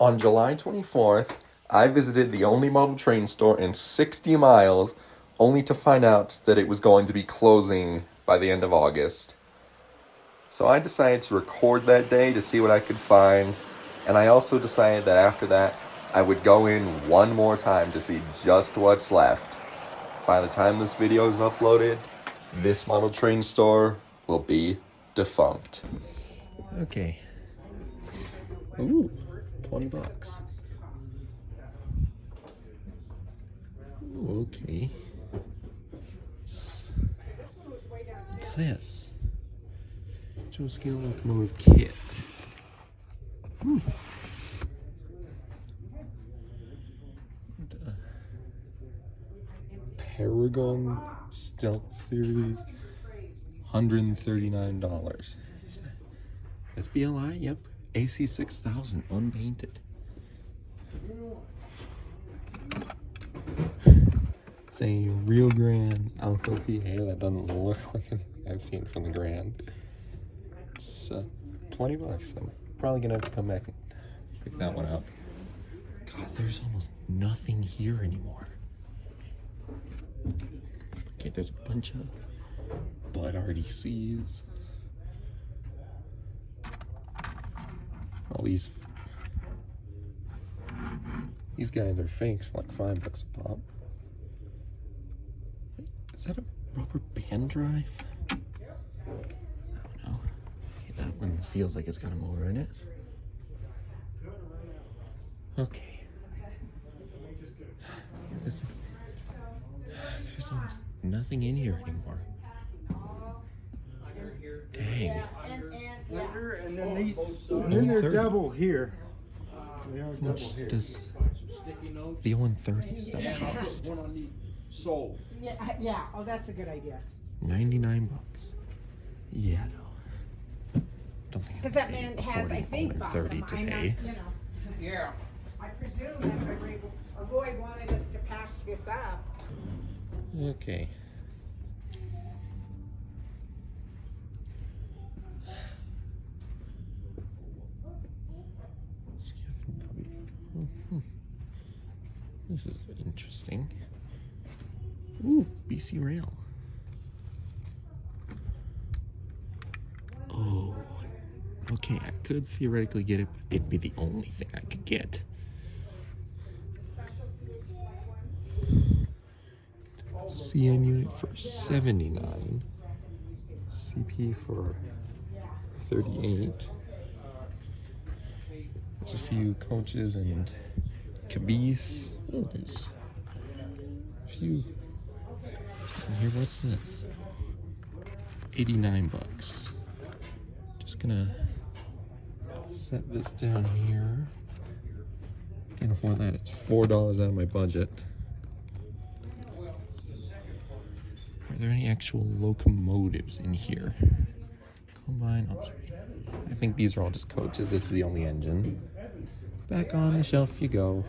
On July 24th, I visited the only model train store in 60 miles, only to find out that it was going to be closing by the end of August. So I decided to record that day to see what I could find, and I also decided that after that, I would go in one more time to see just what's left. By the time this video is uploaded, this model train store will be defunct. Okay. Ooh, $20. Ooh, okay. What's this? Joe Scale Locomotive Kit. Ooh. Paragon Stealth Series, $139. That's BLI, yep. AC 6000, unpainted. It's a Rio Grande Alco PA that doesn't look like anything I've seen from the Grand. It's $20. I'm probably gonna have to come back and pick that one up. God, there's almost nothing here anymore. Okay, there's a bunch of Bud RDCs. All these guys are fakes for like $5 a pop. Is that a rubber band drive? I don't know. Okay, that one feels like it's got a motor in it. Okay. There's almost nothing in here anymore. Dang. And then these, and then they're double here. They are How much does the 130 stuff cost? Sold. Yeah. Oh, that's a good idea. $99. Yeah, no. Don't think. Because that man has, I think, bought them. 30 to I'm not, pay. Yeah. I presume that Roy wanted us to pack this up. Okay. This is interesting. Ooh, BC Rail. Oh, okay, I could theoretically get it, but it'd be the only thing I could get. CN unit for $79, CP for $38. There's a few coaches and caboose. Oh, there's a few. And here, what's this? $89. Just gonna set this down here. Can't afford that. It's $4 out of my budget. Are there any actual locomotives in here? Combine. Oh, sorry. I think these are all just coaches. This is the only engine. Back on the shelf you go.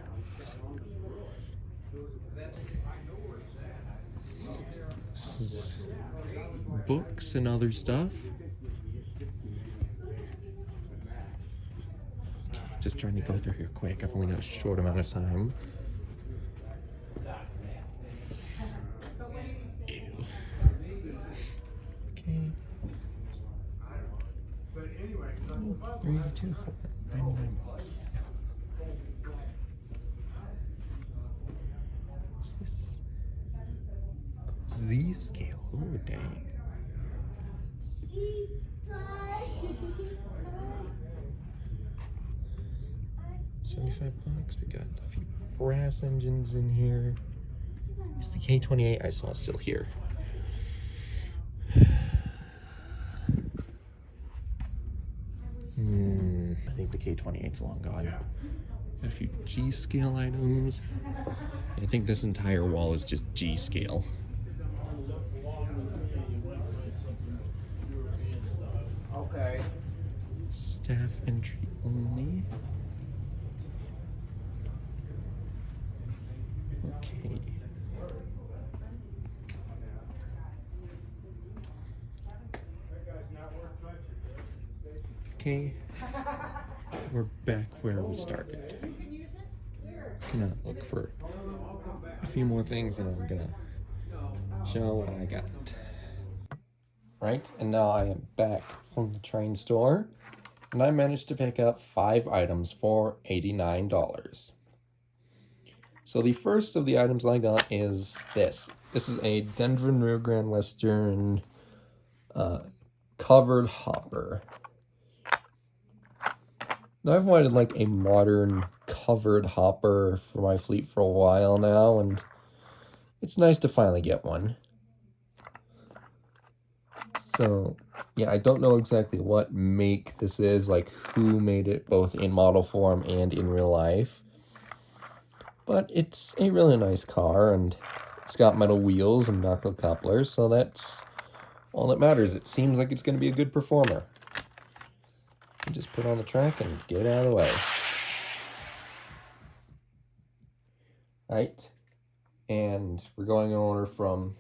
This is books and other stuff. Okay, just trying to go through here quick. I've only got a short amount of time. Ew. Okay. 3, 2, 4, 99. What's this? Z scale. Oh, dang. $75. We got a few brass engines in here. Is the K28 I saw still here? I think the K28's long gone. Got a few G-scale items. I think this entire wall is just G-scale. Okay. Staff entry only. Okay. Okay. We're back where we started. gonna look for a few more things and I'm gonna show what I got. Right, and now I am back from the train store, and I managed to pick up 5 items for $89. So the first of the items I got is this. This is a Denver Rio Grande Western covered hopper. Now, I've wanted like a modern covered hopper for my fleet for a while now, and it's nice to finally get one. So, yeah, I don't know exactly what make this is, like who made it both in model form and in real life. But it's a really nice car, and it's got metal wheels and knuckle couplers, so that's all that matters. It seems like it's going to be a good performer. You just put on the track and get out of the way. Right, and we're going in order from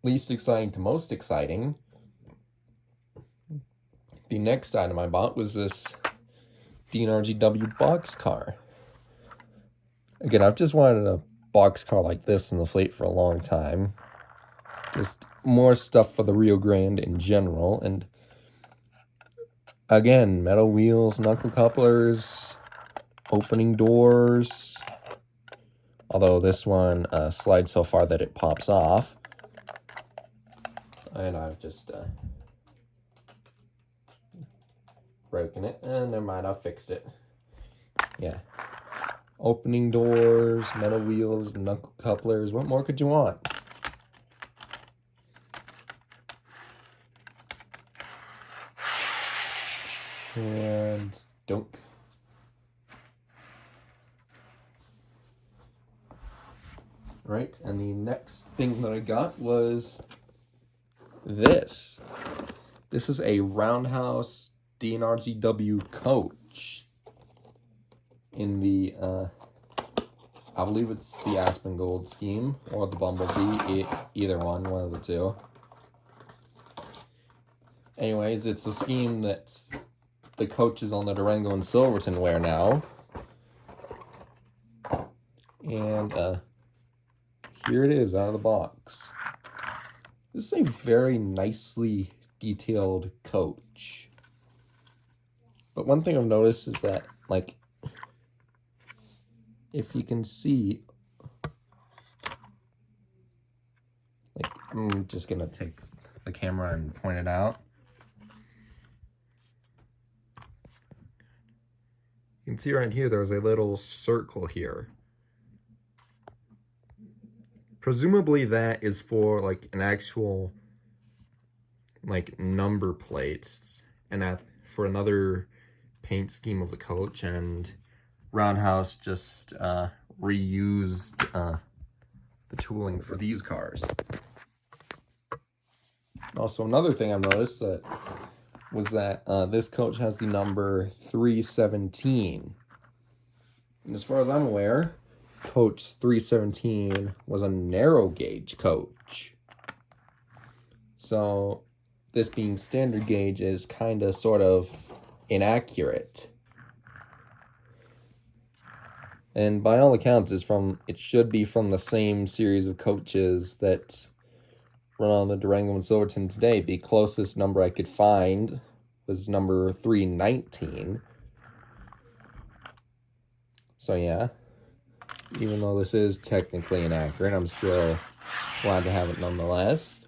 least exciting to most exciting. The next item I bought was this DNRGW boxcar. Again, I've just wanted a boxcar like this in the fleet for a long time. Just more stuff for the Rio Grande in general, and again, metal wheels, knuckle couplers, opening doors. Although this one slides so far that it pops off. And I've just broken it. And never mind, I've fixed it. Yeah. Opening doors, metal wheels, knuckle couplers. What more could you want? And dunk. Right, and the next thing that I got was this. This is a Roundhouse DNRGW coach in the, I believe it's the Aspen Gold scheme or the Bumblebee, either one of the two. Anyways, it's the scheme that the coaches on the Durango and Silverton wear now. And, here it is out of the box. This is a very nicely detailed coach. But one thing I've noticed is that, like, if you can see, like, I'm just gonna take the camera and point it out. You can see right here, there's a little circle here. Presumably that is for like an actual like number plates and for another paint scheme of the coach, and Roundhouse just reused the tooling for these cars. Also, another thing I've noticed was that this coach has the number 317. And as far as I'm aware, Coach 317 was a narrow gauge coach. So this being standard gauge is kind of sort of inaccurate. And by all accounts, it should be from the same series of coaches that run on the Durango and Silverton today. The closest number I could find was number 319. So yeah, even though this is technically inaccurate, I'm still glad to have it nonetheless.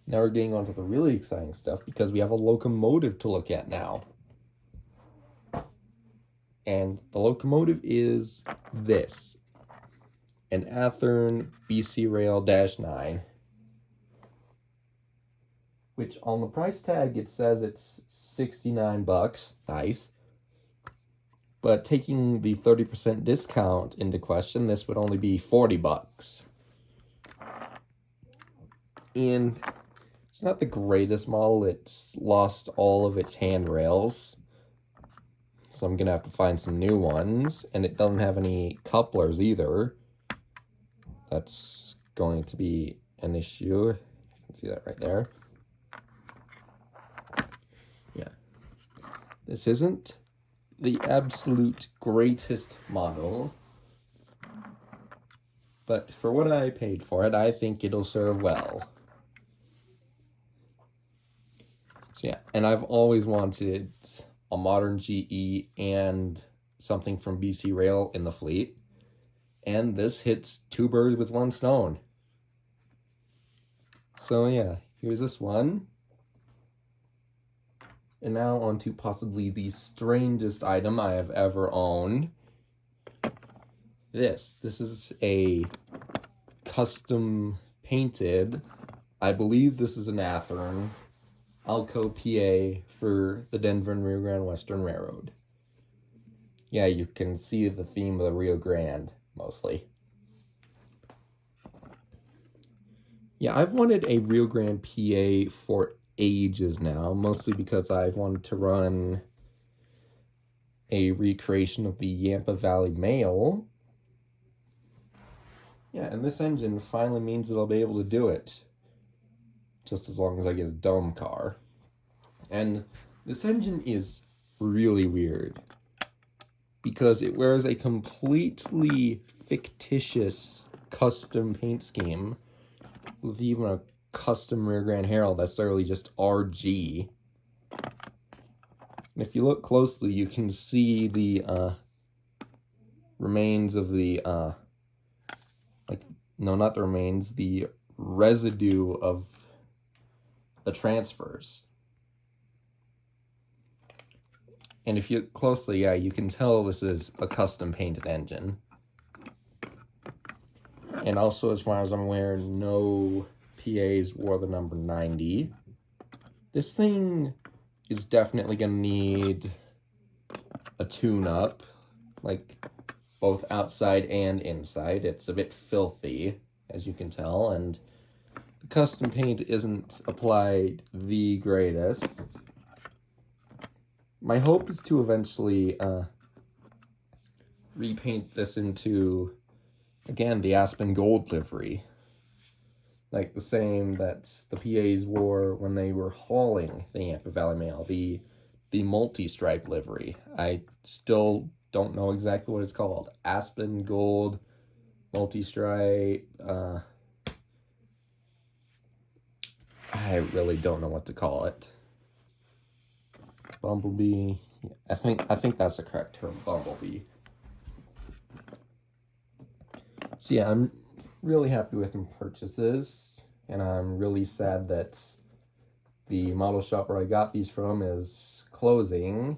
Now we're getting on to the really exciting stuff because we have a locomotive to look at now. And the locomotive is this. An Athearn BC Rail -9. Which on the price tag it says it's $69. Nice. But taking the 30% discount into question, this would only be $40. And it's not the greatest model. It's lost all of its handrails, so I'm gonna have to find some new ones. And it doesn't have any couplers either. That's going to be an issue. You can see that right there. Yeah. This isn't the absolute greatest model. But for what I paid for it, I think it'll serve well. So yeah, and I've always wanted a modern GE and something from BC Rail in the fleet. And this hits two birds with one stone. So yeah, here's this one. And now on to possibly the strangest item I have ever owned. This is a custom painted, I believe this is an Athearn, Alco PA for the Denver and Rio Grande Western Railroad. Yeah, you can see the theme of the Rio Grande, mostly. Yeah, I've wanted a Rio Grande PA for ages now, mostly because I've wanted to run a recreation of the Yampa Valley Mail. Yeah, and this engine finally means that I'll be able to do it. Just as long as I get a dome car. And this engine is really weird. Because it wears a completely fictitious custom paint scheme. With even a custom rear grand herald that's literally just RG. And if you look closely, you can see the remains of the no, not the remains, the residue of the transfers. And if you look closely, yeah, you can tell this is a custom painted engine. And also, as far as I'm aware, no PAs wore the number 90. This thing is definitely going to need a tune-up, like both outside and inside. It's a bit filthy, as you can tell, and the custom paint isn't applied the greatest. My hope is to eventually repaint this into, again, the Aspen Gold livery. Like the same that the PAs wore when they were hauling the Yampa Valley Mail, the multi-stripe livery. I still don't know exactly what it's called. Aspen Gold, multi-stripe. I really don't know what to call it. Bumblebee. I think that's the correct term, Bumblebee. So yeah, I'm really happy with my purchases, and I'm really sad that the model shop where I got these from is closing.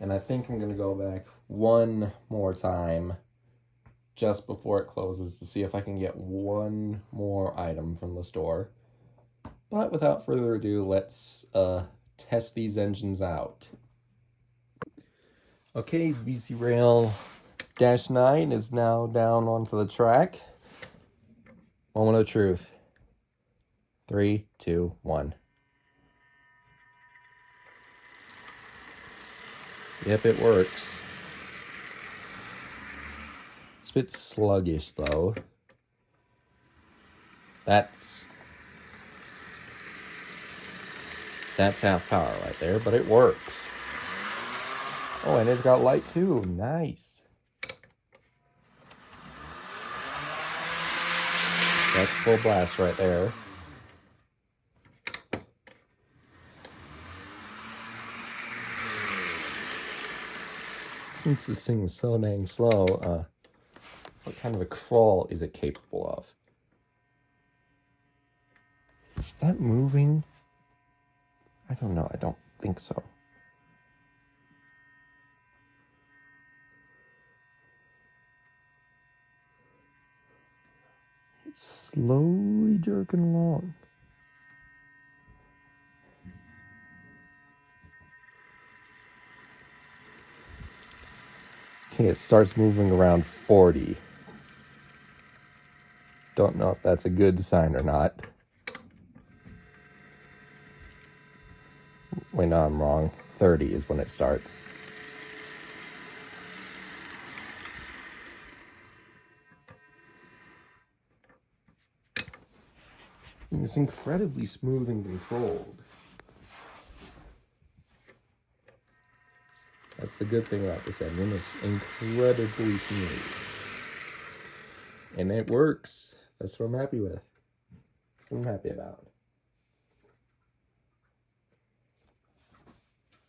And I think I'm going to go back one more time just before it closes to see if I can get one more item from the store. But without further ado, let's test these engines out. Okay, BC Rail -9 is now down onto the track. Moment of truth. 3, 2, 1. Yep, it works. It's a bit sluggish, though. That's half power right there, but it works. Oh, and it's got light, too. Nice. That's full blast right there. Since this thing is so dang slow, what kind of a crawl is it capable of? Is that moving? I don't know. I don't think so. It's slowly jerking along. Okay, it starts moving around 40. Don't know if that's a good sign or not. Wait, no, I'm wrong. 30 is when it starts. And it's incredibly smooth and controlled. That's the good thing about this engine. It's incredibly smooth. And it works. That's what I'm happy with. That's what I'm happy about.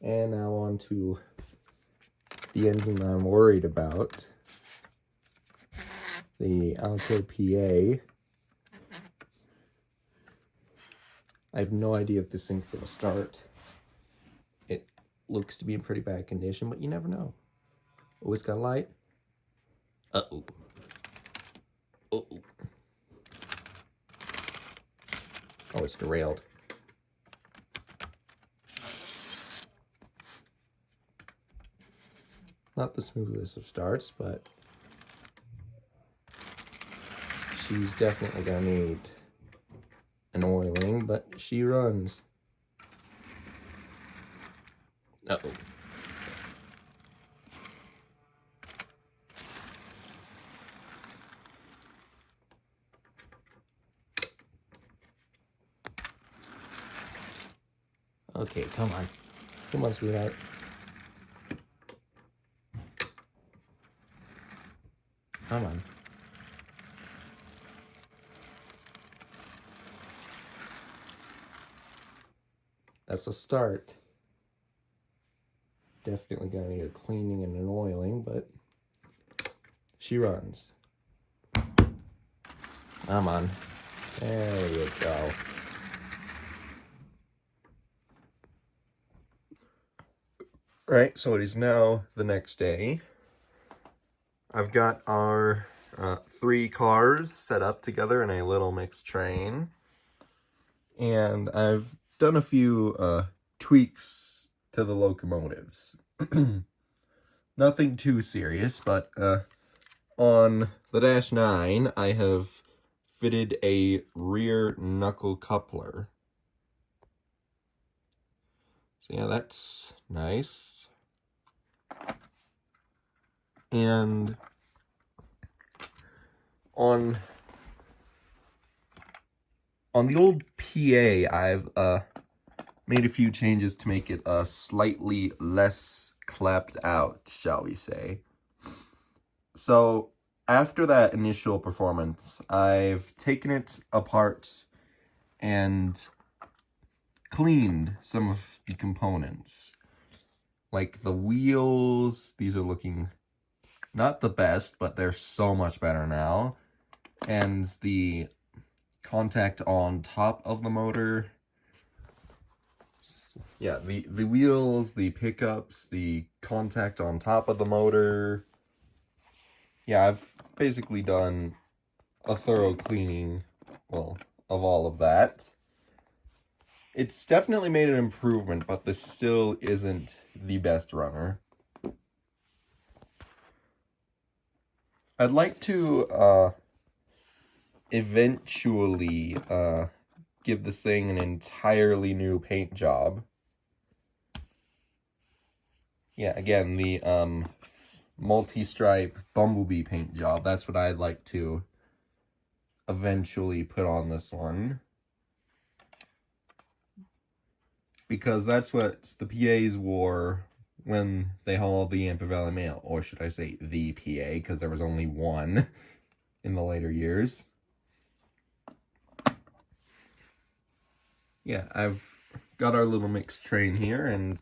And now on to the engine I'm worried about. The Alto PA. I have no idea if this thing's going to start. It looks to be in pretty bad condition, but you never know. Oh, it's got a light. Uh-oh. Uh-oh. Oh, it's derailed. Not the smoothest of starts, but she's definitely going to need an oiling, but she runs. Uh-oh. Okay, come on. Come on, sweetheart. Come on. That's a start. Definitely gonna need a cleaning and an oiling, but she runs. Come on. There you go. Right, so it is now the next day. I've got our 3 cars set up together in a little mixed train. And I've done a few tweaks to the locomotives. Nothing too serious, but on the Dash 9, I have fitted a rear knuckle coupler. So yeah, that's nice. And on the old PA, I've made a few changes to make it slightly less clapped out, shall we say. So after that initial performance, I've taken it apart and cleaned some of the components. Like the wheels, these are looking not the best, but they're so much better now. And the contact on top of the motor. Yeah, the wheels, the pickups, the contact on top of the motor. Yeah, I've basically done a thorough cleaning, well, of all of that. It's definitely made an improvement, but this still isn't the best runner. I'd like to eventually give this thing an entirely new paint job. Yeah, again, the multi-stripe Bumblebee paint job. That's what I'd like to eventually put on this one. Because that's what the PAs wore when they hauled the Yampa Valley Mail. Or should I say the PA, because there was only one in the later years. Yeah, I've got our little mixed train here, and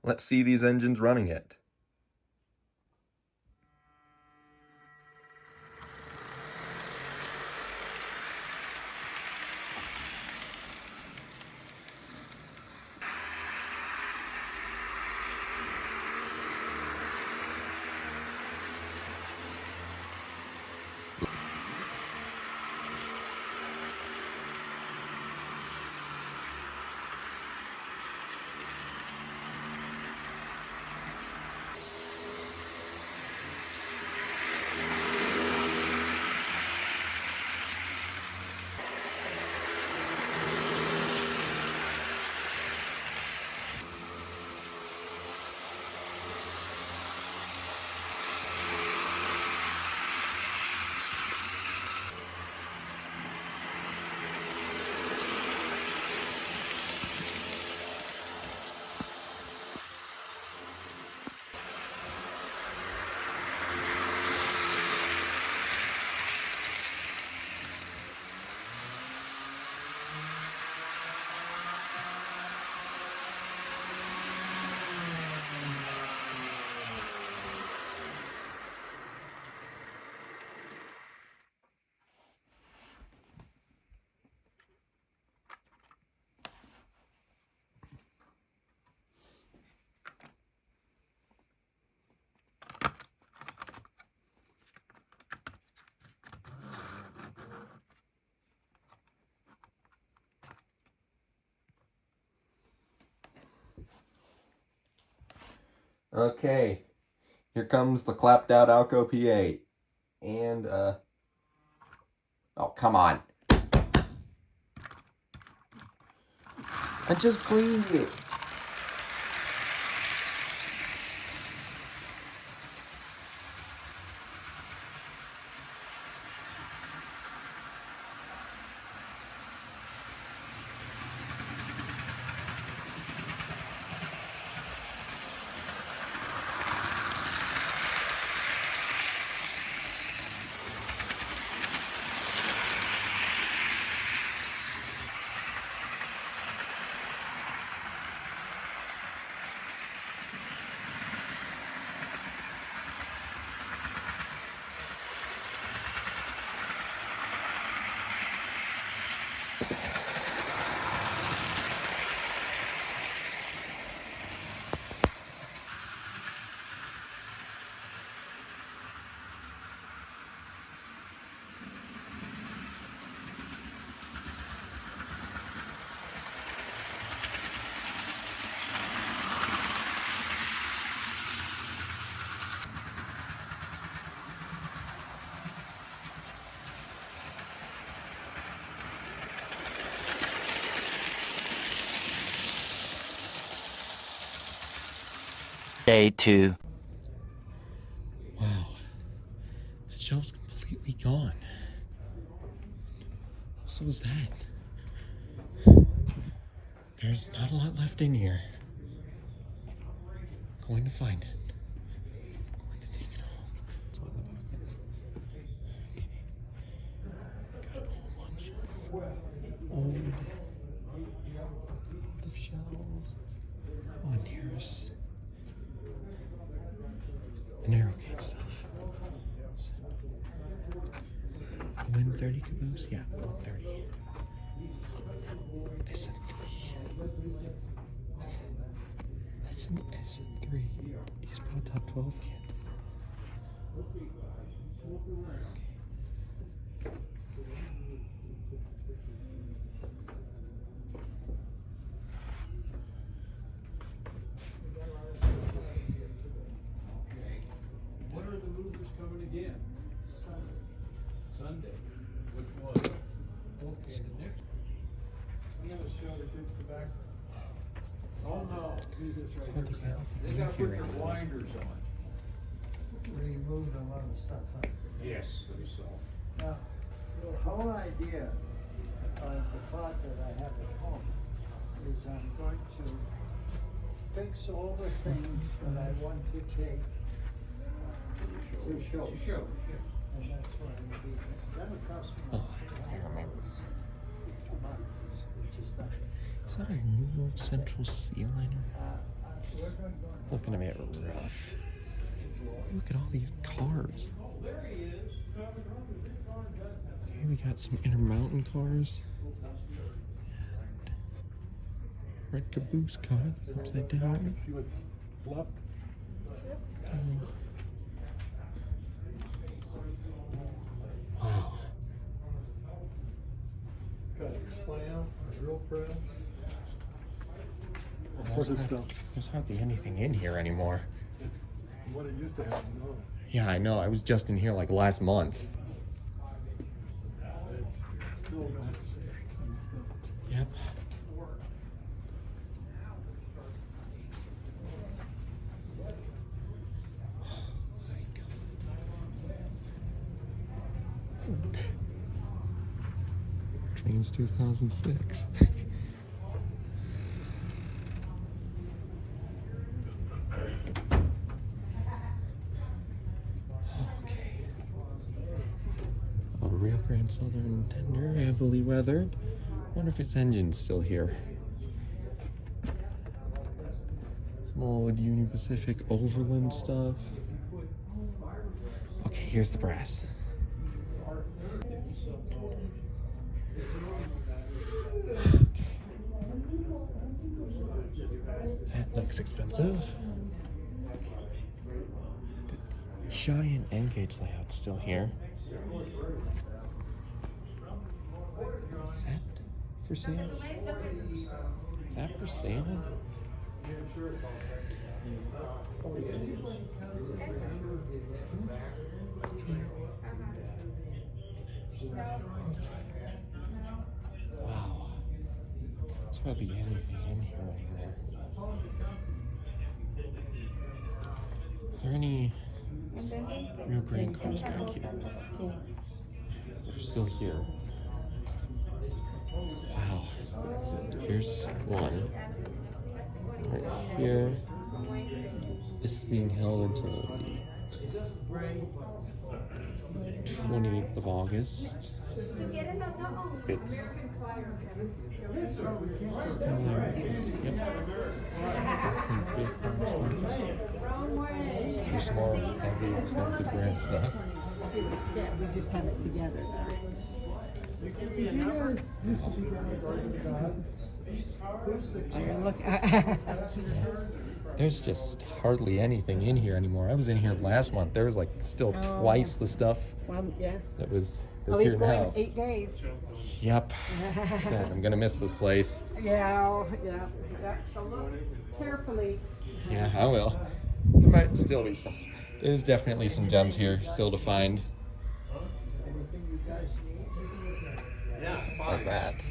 let's see these engines running it. Okay, here comes the clapped out Alco P8. And, oh, come on. I just cleaned it. Day 2. Wow, that shelf's completely gone. So is that? There's not a lot left in here. Going to find it. Going to take it home. That's what the book is. Got a whole bunch of old shelves. Oh, and here's the Narrowgate stuff. Win 30 caboose? Yeah, 30. SN3. That's an SN3. He's pro top 12 kid. When are the movers coming again? Sunday. Which one? Okay, the next. I'm gonna show the kids the back. Oh, no. Do this right What the here. hell? They gotta put their blinders on. We moved a lot of stuff up. Yes, I saw. Now, the whole idea of the pot that I have at home is I'm going to fix all the things that I want to take to show. To show, yes. And that's why I'm doing it. That'll cost me Oh, I remember. which is nothing. Is that a New York Central Sea Liner? We're going to go on. Looking a bit rough. Look at all these cars. Okay, we got some Intermountain cars. And red caboose car that's upside down. See what's left? Wow. Got a clamp, a drill press. All sorts of stuff. There's hardly anything in here anymore. It's what it used to have, no. Yeah, I know. I was just in here like last month. It's still got and stuff. Yep. Trains 2006. Okay. A Rio Grande Southern tender, heavily weathered. Wonder if its engine's still here. Some old Union Pacific Overland stuff. Okay, here's the brass. That looks expensive. The Giant N-gauge layout still here. Is that for sale? Is that for sale? Wow. There's hardly anything in here anymore. Are there any real brand cars back here? They're still here. Wow. Here's one. Right here. This is being held until the 28th of August. It's still there. Yep. There's more heavy, expensive brand stuff. Yeah, we just have it together now. There's just hardly anything in here anymore. I was in here last month. There was like still twice the stuff Well, yeah. that was Oh, here he's going now. 8 days. Yep. Sad. I'm gonna miss this place. Yeah. So look carefully. Yeah, I will. There might still be some. There's definitely some gems here still to find. Like that.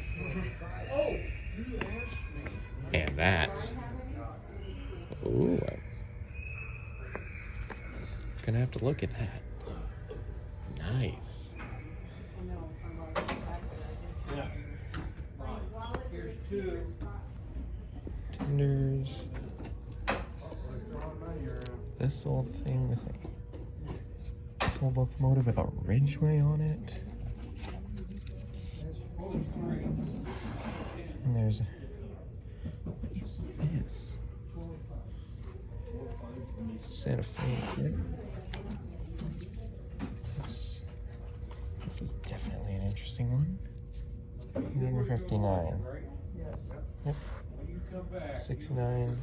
And that. Ooh. I'm gonna have to look at that. Nice. Here's 2. Tenders. This old thing with this old locomotive with a Ridgeway on it. And there's what is this? Santa Fe. Yep. This is definitely an interesting one. Number 59. Yep. 69.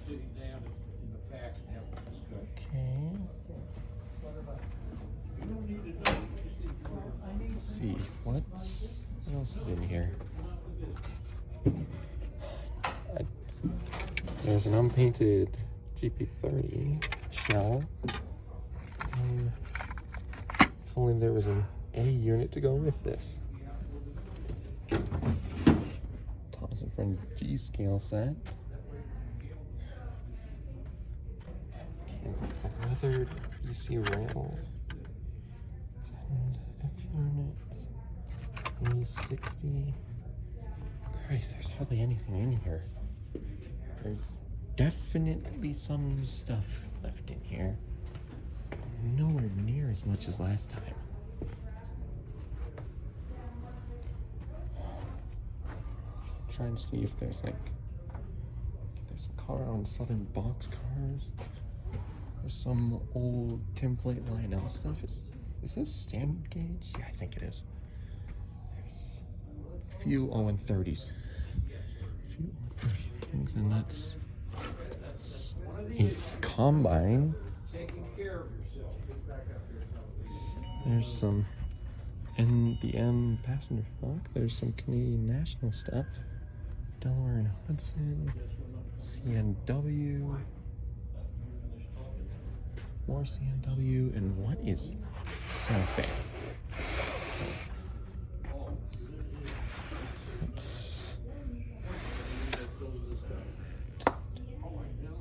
Okay. Let's see what else is in here. There's an unpainted GP30 shell. If only there was an A unit to go with this. Thompson Friend G scale set. Weathered BC rail. And F unit. E60. Christ, there's hardly anything in here. There's definitely some stuff left in here. Nowhere near as much as last time. Trying to see if there's like a car on Southern Boxcars. There's some old template Lionel stuff. Is this standard gauge? Yeah, I think it is. There's a few 0-30s. A few 0-30 things, and that's a combine. There's some NBM passenger stock. There's some Canadian National stuff. Delaware and Hudson. CNW. More CNW. And what is Santa Fe?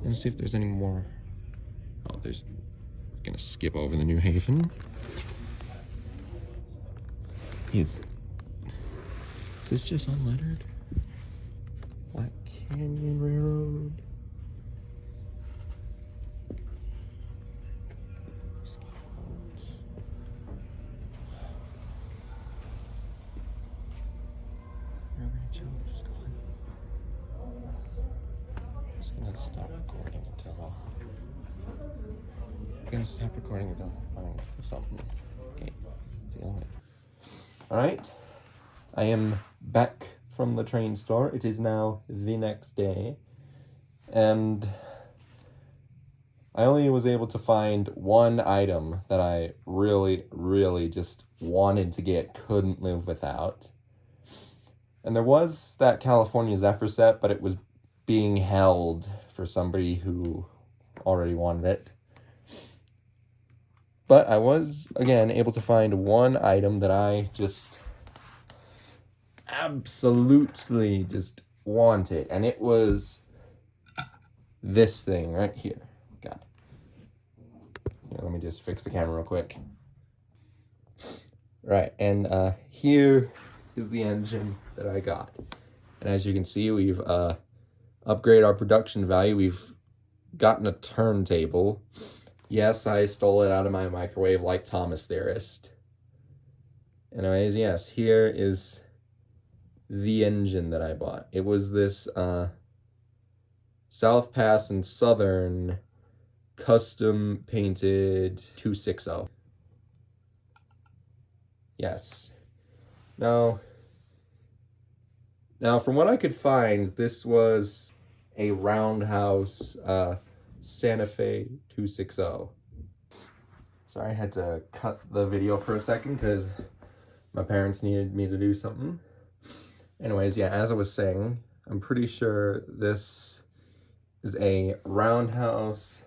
Let's see if there's any more. Oh, we're gonna skip over the New Haven. Is this just unlettered? Black Canyon Railroad. I'm just gonna stop recording until I find something. Okay, see you later. Alright, I am back from the train store. It is now the next day, and I only was able to find one item that I really, really just wanted to get, couldn't live without. And there was that California Zephyr set, but it was being held for somebody who already wanted it. But I was, again, able to find one item that I just absolutely just wanted. And it was this thing right here. God. Here, let me just fix the camera real quick. Right, and here is the engine that I got. And as you can see, we've upgraded our production value. We've gotten a turntable. Yes, I stole it out of my microwave like Thomas Theorist. Anyways, yes, here is the engine that I bought. It was this South Pass and Southern custom painted 260. Yes. Now, from what I could find, this was a roundhouse Santa Fe 260. Sorry, I had to cut the video for a second because my parents needed me to do something. Anyways, yeah, as I was saying, I'm pretty sure this is a roundhouse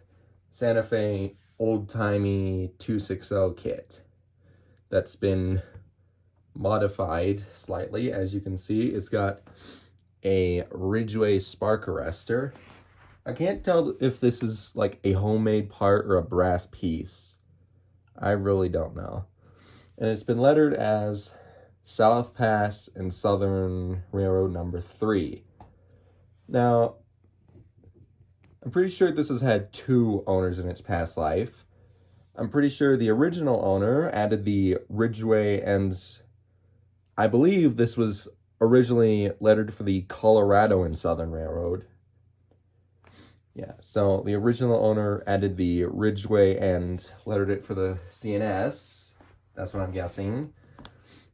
Santa Fe old-timey 260 kit that's been modified slightly. As you can see, it's got a Ridgway spark arrestor. I can't tell if this is like a homemade part or a brass piece. I really don't know. And it's been lettered as South Pass and Southern Railroad number 3. Now, I'm pretty sure this has had 2 owners in its past life. I'm pretty sure the original owner added the Ridgway, and I believe this was originally lettered for the Colorado and Southern Railroad. Yeah, so the original owner added the Ridgway and lettered it for the CNS. That's what I'm guessing.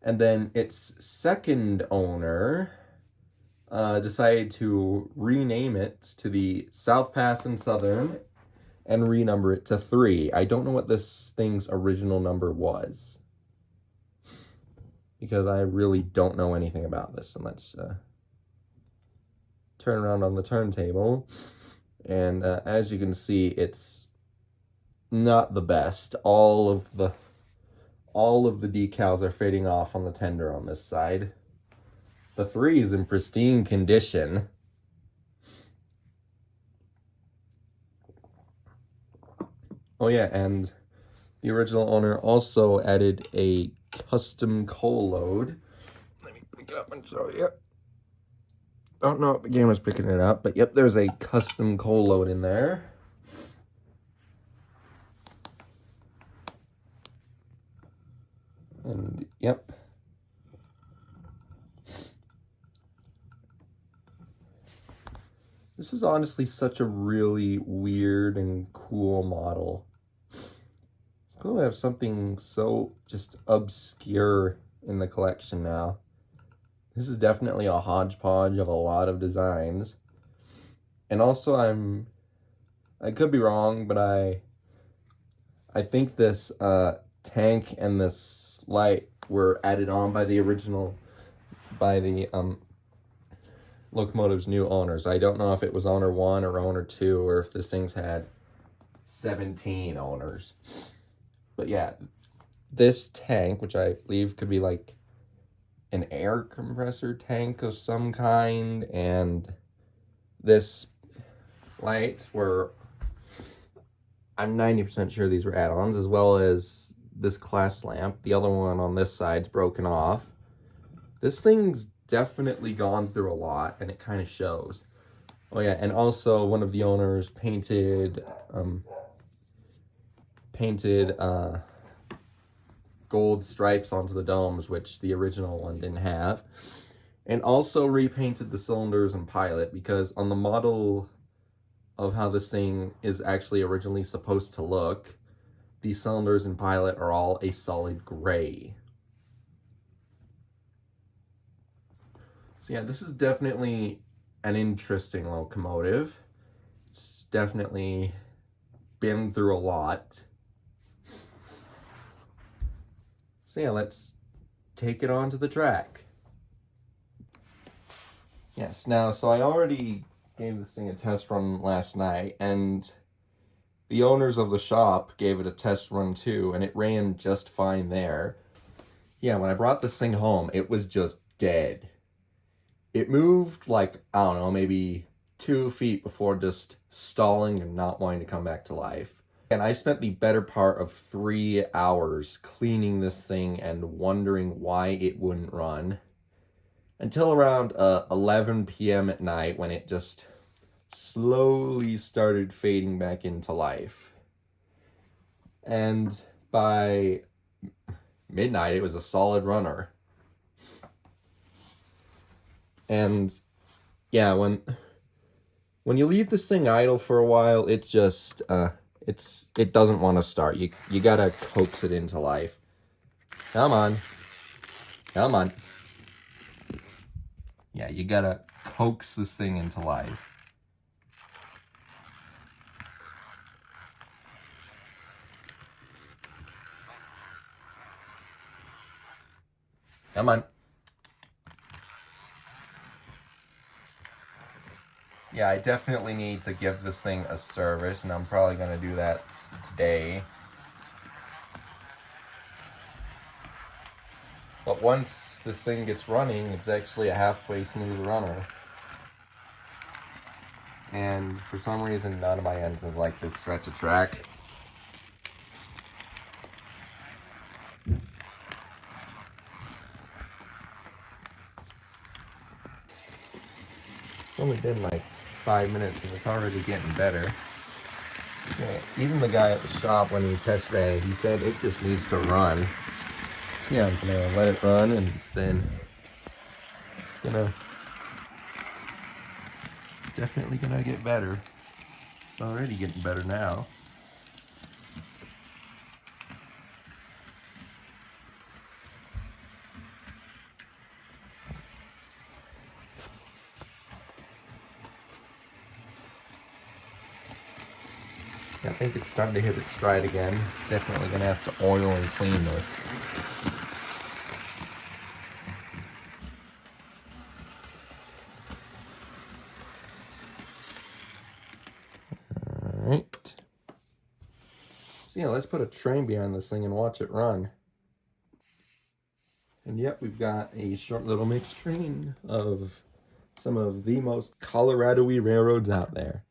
And then its second owner decided to rename it to the South Pass and Southern and renumber it to 3. I don't know what this thing's original number was, because I really don't know anything about this. And let's turn around on the turntable. And as you can see, it's not the best. All of the decals are fading off on the tender on this side. The 3 is in pristine condition. Oh yeah, and the original owner also added a custom coal load. Let me pick it up and show you. I don't know if the camera's picking it up, but yep, there's a custom coal load in there. And yep. This is honestly such a really weird and cool model. It's cool to have something so just obscure in the collection now. This is definitely a hodgepodge of a lot of designs. And also I could be wrong, but I think this tank and this light were added on by the locomotive's new owners. I don't know if it was owner 1 or owner 2, or if this thing's had 17 owners. But yeah, this tank, which I believe could be like an air compressor tank of some kind, and this light were, I'm 90% sure these were add-ons, as well as this class lamp. The other one on this side's broken off. This thing's definitely gone through a lot, and it kind of shows. Oh yeah, and also one of the owners painted gold stripes onto the domes, which the original one didn't have, and also repainted the cylinders and pilot, because on the model of how this thing is actually originally supposed to look, the cylinders and pilot are all a solid gray. So yeah, this is definitely an interesting locomotive. It's definitely been through a lot. So yeah, let's take it onto the track. Yes, now, so I already gave this thing a test run last night, and the owners of the shop gave it a test run too, and it ran just fine there. Yeah, when I brought this thing home, it was just dead. It moved like, I don't know, maybe 2 feet before just stalling and not wanting to come back to life. And I spent the better part of 3 hours cleaning this thing and wondering why it wouldn't run. Until around 11 p.m. at night, when it just slowly started fading back into life. And by midnight, it was a solid runner. And yeah, when you leave this thing idle for a while, it just it doesn't want to start. You gotta coax it into life. Come on. Yeah, you gotta coax this thing into life. Come on. Yeah, I definitely need to give this thing a service, and I'm probably gonna do that today. But once this thing gets running, it's actually a halfway smooth runner. And for some reason, none of my engines like this stretch of track. It's only been like 5 minutes and it's already getting better. Yeah, even the guy at the shop, when he test ran it, he said it just needs to run. So yeah, I'm gonna let it run, and then it's definitely gonna get better. It's already getting better now. I think it's starting to hit its stride again. Definitely gonna have to oil and clean this. Alright. So yeah, let's put a train behind this thing and watch it run. And yep, we've got a short little mixed train of some of the most Colorado-y railroads out there.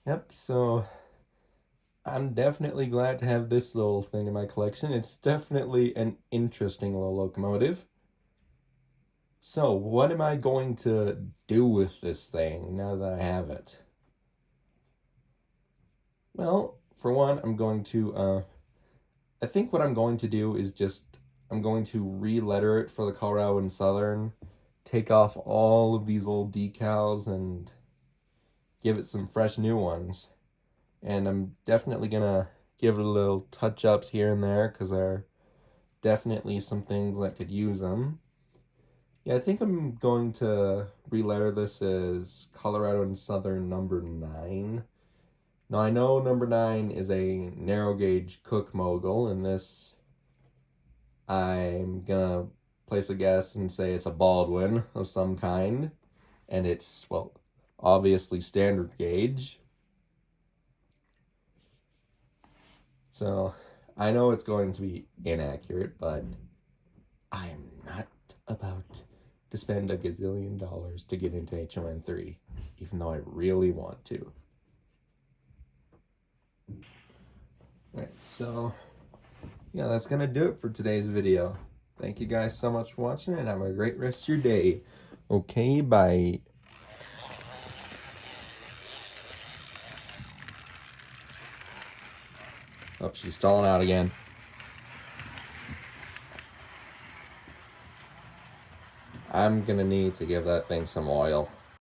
Yep, so I'm definitely glad to have this little thing in my collection. It's definitely an interesting little locomotive. So, what am I going to do with this thing now that I have it? Well, for one, I think what I'm going to do is I'm going to re-letter it for the Colorado and Southern, take off all of these old decals and give it some fresh new ones. And I'm definitely gonna give it a little touch-ups here and there, because there are definitely some things that could use them. Yeah, I think I'm going to re-letter this as Colorado and Southern number 9. Now, I know number 9 is a narrow gauge Cook mogul, and this, I'm gonna place a guess and say it's a Baldwin of some kind. and it's, well, obviously standard gauge. So I know it's going to be inaccurate, but I'm not about to spend $1 gazillion to get into HON3, even though I really want to. Alright, so yeah, that's gonna do it for today's video. Thank you guys so much for watching, and have a great rest of your day. Okay, bye. Oh, she's stalling out again. I'm gonna need to give that thing some oil.